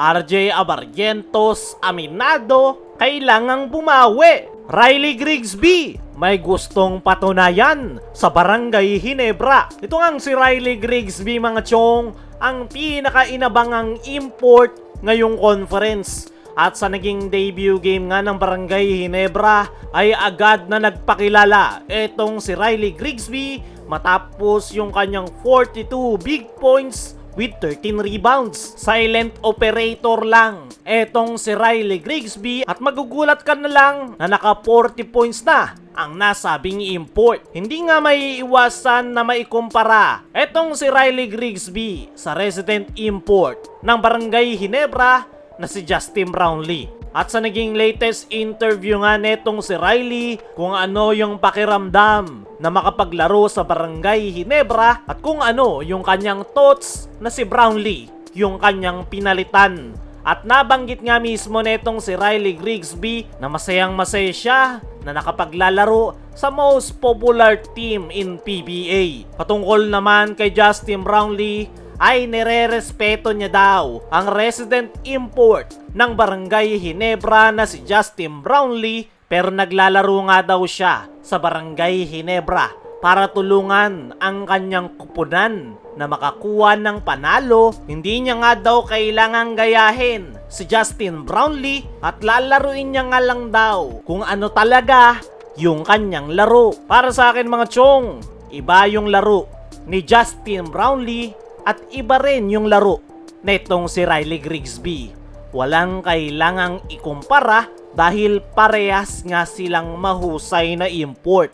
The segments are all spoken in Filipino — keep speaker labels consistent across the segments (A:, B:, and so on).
A: RJ Abarrientos aminado, kailangang bumawi. Riley Grigsby may gustong patunayan sa Barangay Ginebra. Ito nga si Riley Grigsby mga chong, ang pinakainabangang import ngayong conference. At sa naging debut game nga ng Barangay Ginebra ay agad na nagpakilala itong si Riley Grigsby matapos yung kanyang 42 big points with 13 rebounds. Silent operator lang etong si Riley Grigsby at magugulat ka na lang na naka 40 points na ang nasabing import. Hindi nga may iwasan na maikumpara etong si Riley Grigsby sa resident import ng Barangay Ginebra na si Justin Brownlee. At sa naging latest interview nga netong si Riley kung ano yung pakiramdam na makapaglaro sa Barangay Ginebra at kung ano yung kanyang thoughts na si Brownlee yung kanyang pinalitan. At nabanggit nga mismo netong si Riley Grigsby na masayang masaya siya na nakapaglalaro sa most popular team in PBA. Patungkol naman kay Justin Brownlee ay nire-respeto niya daw ang resident import ng Barangay Ginebra na si Justin Brownlee, pero naglalaro nga daw siya sa Barangay Ginebra para tulungan ang kanyang kupunan na makakuha ng panalo. Hindi niya nga daw kailangang gayahin si Justin Brownlee at lalaruin niya nga lang daw kung ano talaga yung kanyang laro. Para sa akin mga chong, iba yung laro ni Justin Brownlee at iba rin yung laro netong si Riley Grigsby. Walang kailangang ikumpara dahil parehas nga silang mahusay na import.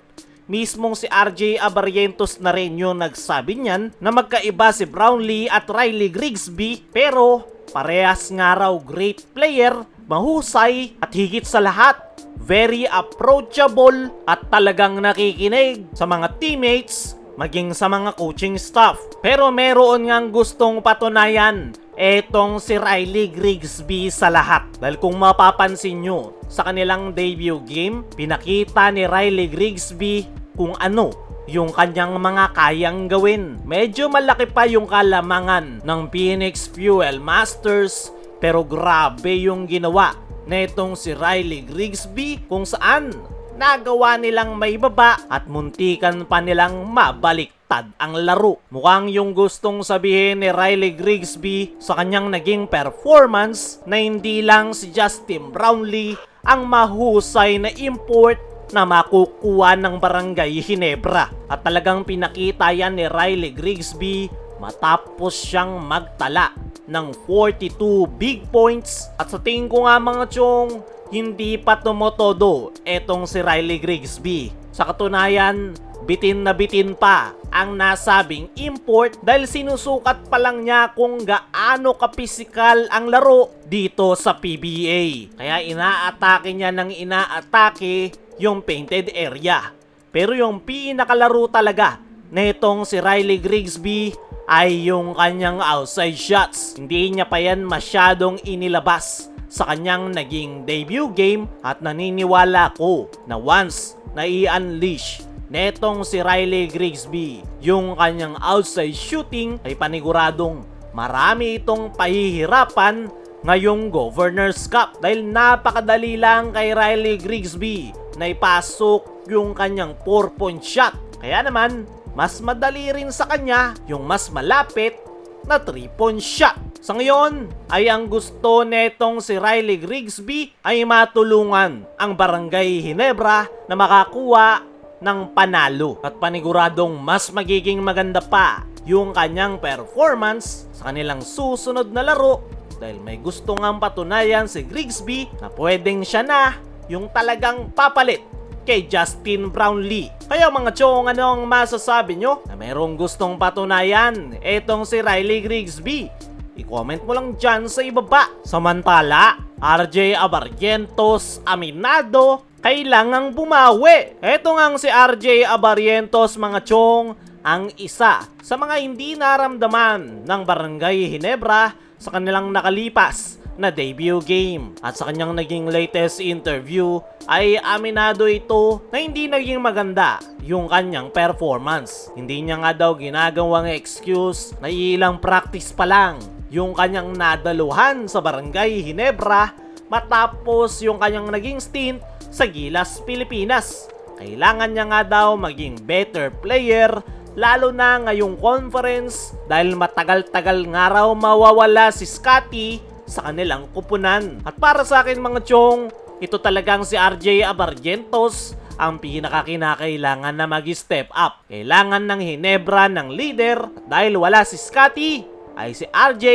A: Mismong si RJ Abarrientos na rin yung nagsabi niyan na magkaiba si Brownlee at Riley Grigsby, pero parehas nga raw great player, mahusay at higit sa lahat very approachable at talagang nakikinig sa mga teammates maging sa mga coaching staff. Pero meron ngang gustong patunayan etong si Riley Grigsby sa lahat. Dahil kung mapapansin nyo, sa kanilang debut game, pinakita ni Riley Grigsby kung ano yung kanyang mga kayang gawin. Medyo malaki pa yung kalamangan ng Phoenix Fuel Masters, pero grabe yung ginawa netong si Riley Grigsby kung saan nagawa nilang may baba at muntikan pa nilang mabaliktad ang laro. Mukhang yung gustong sabihin ni Riley Grigsby sa kanyang naging performance na hindi lang si Justin Brownlee ang mahusay na import na makukuha ng Barangay Ginebra. At talagang pinakita yan ni Riley Grigsby matapos siyang magtala ng 42 big points. At sa tingin ko nga mga chong, hindi pa tumotodo etong si Riley Grigsby. Sa katunayan, bitin na bitin pa ang nasabing import dahil sinusukat pa lang niya kung gaano kapisikal ang laro dito sa PBA. Kaya inaatake niya ng inaatake yung painted area. Pero yung pinakalaro talaga netong si Riley Grigsby ay yung kanyang outside shots. Hindi niya pa yan masyadong inilabas sa kanyang naging debut game at naniniwala ko na once na i-unleash netong si Riley Grigsby yung kanyang outside shooting ay paniguradong marami itong pahihirapan ngayong Governor's Cup dahil napakadali lang kay Riley Grigsby na ipasok yung kanyang 4-point shot. Kaya naman mas madali rin sa kanya yung mas malapit na 3-point shot. Sa ngayon ay ang gusto netong si Riley Grigsby ay matulungan ang Barangay Ginebra na makakuha ng panalo at paniguradong mas magiging maganda pa yung kanyang performance sa kanilang susunod na laro dahil may gusto ngang patunayan si Grigsby na pwedeng siya na yung talagang papalit kay Justin Brownlee. Kaya mga chong, ano ang masasabi nyo na merong gustong patunayan etong si Riley Grigsby? I-comment mo lang dyan sa ibaba. Samantala, RJ Abarrientos aminado, kailangang bumawi. Eto ngang si RJ Abarrientos mga chong, ang isa sa mga hindi naramdaman ng Barangay Ginebra sa kanilang nakalipas na debut game. At sa kanyang naging latest interview ay aminado ito na hindi naging maganda yung kanyang performance. Hindi niya nga daw ginagawang excuse na ilang practice pa lang yung kanyang nadaluhan sa Barangay Ginebra matapos yung kanyang naging stint sa Gilas, Pilipinas. Kailangan niya nga daw maging better player lalo na ngayong conference dahil matagal-tagal nga raw mawawala si Scotty sa kanilang kupunan. At para sa akin mga chong, ito talagang si RJ Abarrientos ang pinakakinakailangan na mag-step up. Kailangan ng Ginebra ng leader dahil wala si Scotty ay si RJ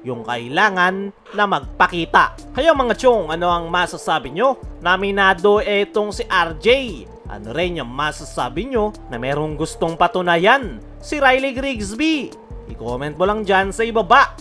A: yung kailangan na magpakita. Kaya mga chong, ano ang masasabi nyo? Naminado etong si RJ. Ano rin yung masasabi nyo na merong gustong patunayan si Riley Grigsby? I-comment mo lang dyan sa ibaba.